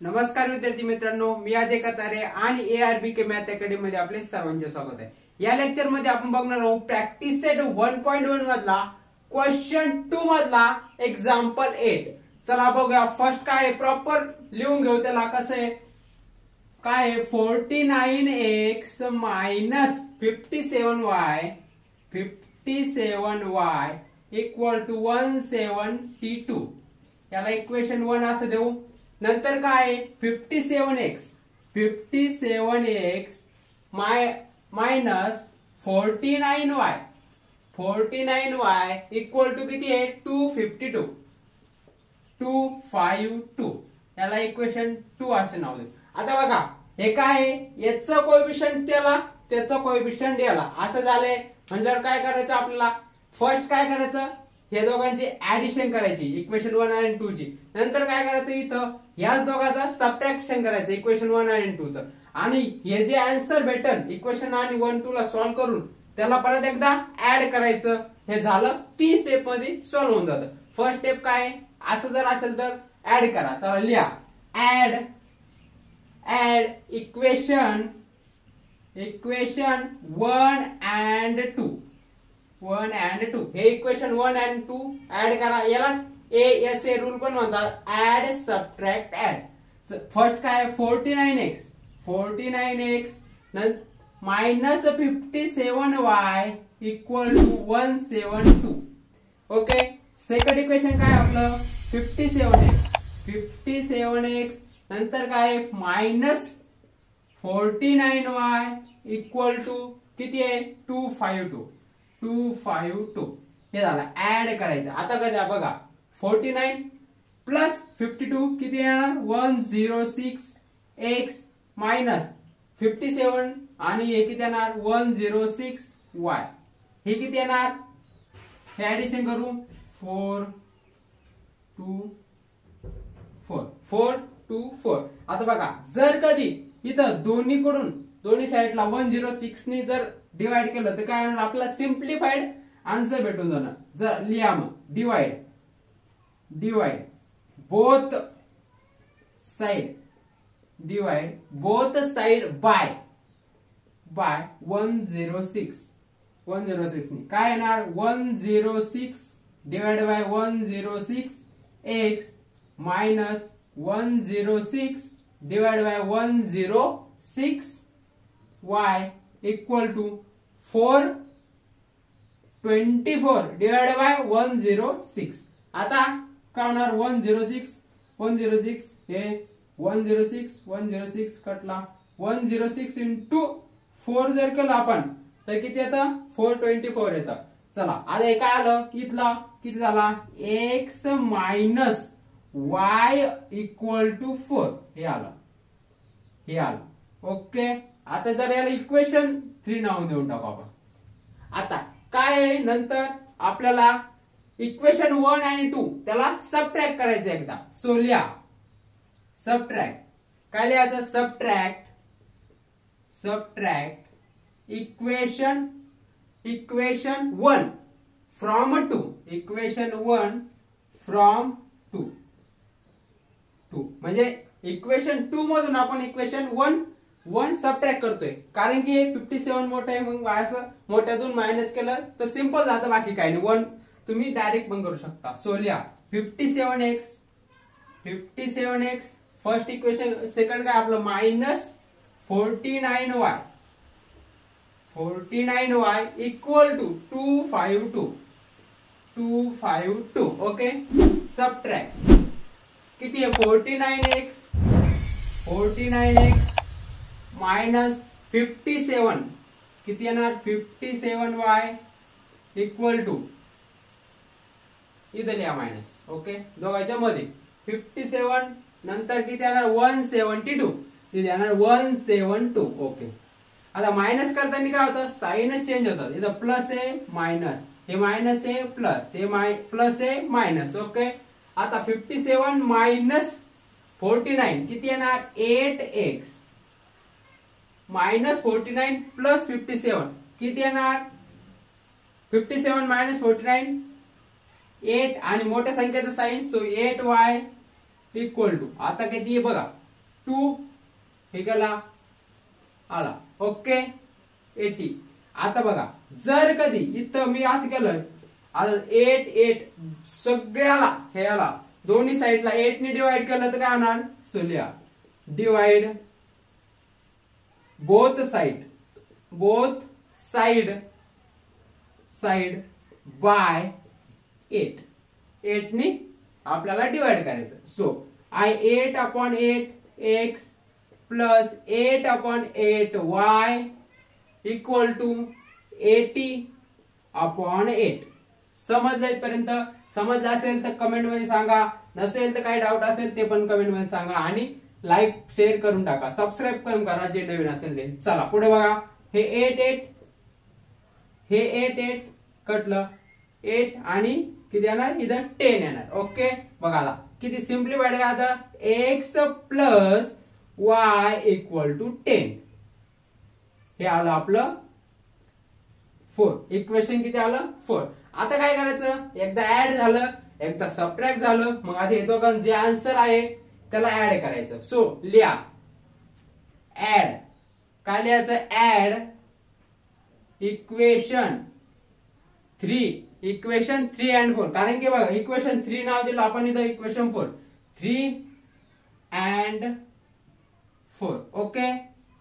नमस्कार विद्यार्थी मित्रांनो, मी अजय कतारे आणि ARBK मॅथ अकॅडमी मध्ये आपले सर्वांचे स्वागत आहे। या लेक्चर मध्ये आपण बघणार आहोत प्रॅक्टिस सेट 1.1 मधला क्वेश्चन 2 मधला एक्झाम्पल 8। चला बघूया फर्स्ट काय आहे, प्रॉपर लिहून घेऊ त्याला। कसं आहे काय आहे 49x minus 57y equal to 172। याला इक्वेशन 1 असं देऊ। नंतर काय आहे 57x minus 49y equal to किती आहे 252। याला इक्वेशन 2 असे नाव देऊ। आता बघा हे काय आहे, याचं कोएफिशियंट त्याला त्याचं कोएफिशियंट याला असं झालंय। म्हणजे काय करायचं आपल्याला, फर्स्ट काय करायचं हे दोघांची ऍडिशन करायची इक्वेशन 1 आणि 2 ची। नंतर काय करायचं इथं याच दोघांचा सबट्रॅक्शन करायचं इक्वेशन 1 आणि 2 चं। आणि हे जे आन्सर भेटल इक्वेशन आणि 1 2 ला सॉल्व्ह करून त्याला परत एकदा ऍड करायचं। हे झालं 3 स्टेप मध्ये सॉल्व्ह होऊन जातं। फर्स्ट स्टेप काय असं जर असेल तर ऍड करा। चला लिहा ऍड इक्वेशन 1 and 2 हे इक्वेशन 1 and 2 ऍड करा। यालाच ASA रूल पण म्हणतात, ऍड सबट्रॅक्ट ऍड। फर्स्ट काय 49x minus 57y equal to 172। Okay, second equation काय आपलं 57x नंतर काय मायनस 49y इक्वल टू किती आहे 252। हे झालं ऍड करायचं। आता कसा बघा 49 प्लस 52 किती येणार 106x मायनस 57 आणि हे किती येणार 106y। हे किती येणार, हे ऍडिशन करू 424। आता बघा जर कधी इथं दोन्ही साइडला 106 ने जर डिवाइड केलं तर काय होणार आपल्याला सिंप्लिफाइड आन्सर भेटून जाणार। जर लिहा मग डिवाइड बोथ साइड बाय 106 ने काय येणार 106 divide by 106x minus 106 divide by 106y equal to 424 divide by 106। आता काय होणार 106 हे 106 कटला 106 इंटू 4 जर केलं आपण तर किती येतं 424 येतं। चला आता हे काय आलं इथला किती झाला x minus y equal to 4 हे आलं। ओके, आता जर याला इक्वेशन 3 नाव देऊन टाकू आपण। आता काय आहे नंतर आपल्याला इक्वेशन 1 आणि 2 त्याला सबट्रॅक्ट करायचं एकदा। सो लिहा सबट्रॅक्ट, काय लिहायचं सबट्रॅक्ट इक्वेशन 1 फ्रॉम 2 म्हणजे इक्वेशन 2 मधून आपण इक्वेशन 1 सबट्रॅक्ट करतोय, कारण की 57 मोठं आहे मग असं मोठ्यातून मायनस केलं तर सिंपल जातं, बाकी काही नाही। 1 तुम्ही डायरेक्ट पण करू शकता। सो लिहा 57x फर्स्ट इक्वेशन, सेकंड काय आपलं minus 49y equal to 252। Okay, subtract किती आहे 49x मायनस 57 किती येणार 57y इक्वल टू इथं लिहा मायनस। ओके, दोघांच्या मध्ये 57 नंतर किती येणार 172 किती येणार 172। ओके, आता मायनस करताना काय होतं साइन चेंज होतात, इथं प्लस आहे मायनस, हे मायनस आहे प्लस, हे प्लस आहे मायनस। ओके, आता 57 मायनस 49 किती येणार 8x मायनस 49 प्लस 57 किती येणार 57 मायनस 49 8 आणि मोठ्या संख्येचं sign, so 8y equal to आता किती बघा 2 हे गेला आला. ओके 80. आता बघा जर कधी इथं मी असं केलं आता 8 8 सगळ्याला हे आला दोन्ही साईडला 8 ने डिवाइड केलं तर काय होणार. सो लिहा डिवाइड बोथ साइड बाय 8. 8 ने आपल्याला डिवाइड करायचं. So I 8/8 x plus 8/8 y equal to 80/8. समजलं इथपर्यंत? समजलं असेल तर कमेंट मध्ये सांगा, नसेल तर काही डाऊट असेल ते पण कमेंट मध्ये सांगा आणि लाईक शेअर करून टाका, सबस्क्राईब पण करा जे नवीन असेल ते. चला पुढे बघा. हे 8 8 कटलं 8 आणि किती येणार इथं 10 येणार. ओके बघा आता किती सिम्प्लिफाईड आहे. आता x plus y equal to 10 हे आलं आपलं 4. इक्वेशन किती आलं 4. आता काय करायचं एकदा ऍड झालं एकदा सबट्रॅक्ट झालं मग आता हे दोघांचं जे आन्सर आहे त्याला ऍड करायचं. सो लिहा ऍड काय लिहायचं ऍड इक्वेशन 3 and 4 कारण की बघा इक्वेशन 3 नाव दिलं आपण इथं इक्वेशन 4 3 and 4. ओके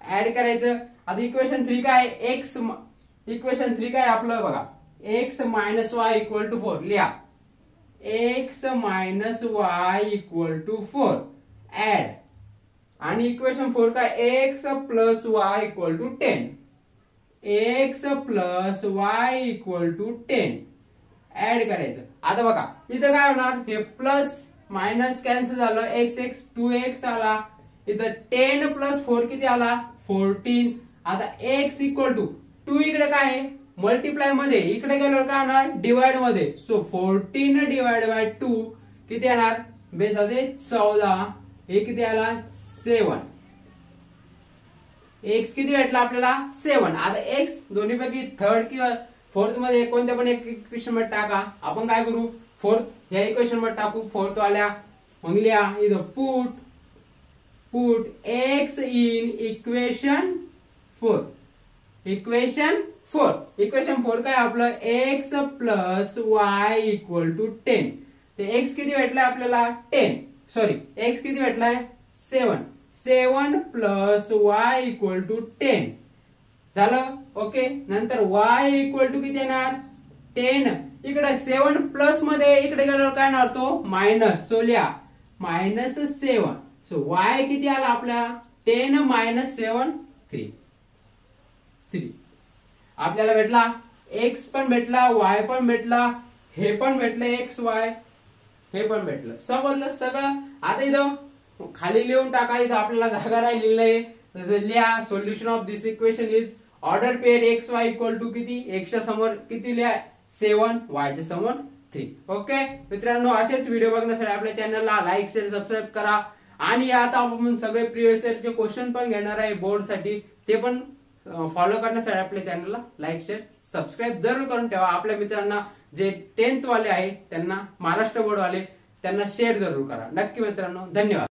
ऍड करायचं. आता इक्वेशन 3 काय एक्स इक्वेशन 3 काय आपलं बघा x minus y equal to 4 लिहा x minus y equal to 4 add आणि इक्वेशन 4 काय x plus y equal to 10 x plus y equal to 10 add करायचं. आता बघा इथं काय होणार हे प्लस मायनस कॅन्सल झालं x 2x आला इथं 10 प्लस 4 किती आला 14. आता x इक्वल टू 2 इकडे काय आहे मल्टिप्लाय मध्ये इकडे गेल्यावर काय होणार डिवाइड मध्ये. सो 14 डिवाइड बाय 2 किती येणार बेस मध्ये 14 हे किती आला 7. x किती भेटला आपल्याला 7. आता x दोन्हीपैकी थर्ड किंवा फोर्थ मध्ये कोणत्या पण एक इक्वेशन मध्ये टाका. आपण काय करू फोर्थ या इक्वेशन मध्ये टाकू फोर्थ वाल्या मग लिहा इथं put x in equation 4. Equation 4 काय आपलं x plus y equal to 10. ते x किती भेटलाय आपल्याला 10 सॉरी x किती भेटलाय 7 प्लस वाय इक्वल टू 10 झालं. ओके नंतर y इक्वल टू किती येणार 10. इकडे 7 प्लस मध्ये इकडे गेल्यावर काय येणार तो मायनस. सो लिहा मायनस 7. सो y किती आला आपल्या 10 मायनस 7 3. आपल्याला भेटला x पण भेटला y पण भेटला हे पण भेटलं x y हे पण भेटलं. समजलं सगळं. आता इथं खाली लिहून टाका इथं आपल्याला जागा राहिलेली नाही. जसं लिहा solution of this equation is order pair x y equal to किती x च्या समोर किती लिहा 7 y च्या समोर 3. ओके मित्रांनो असेच व्हिडिओ बघण्यासाठी आपल्या चॅनलला लाईक शेअर सबस्क्राईब करा आणि आता आपण सगळे प्रिव्हियस इयरचे क्वेश्चन पण घेणार आहे बोर्ड साठी ते पण फॉलो करण्यासाठी आपल्या चॅनलला लाईक शेअर सबस्क्राईब जरूर करून ठेवा. आपल्या मित्रांना जे 10th वाले आहे त्यांना महाराष्ट्र बोर्ड वाले त्यांना शेअर जरूर करा. नक्की मित्रांनो धन्यवाद.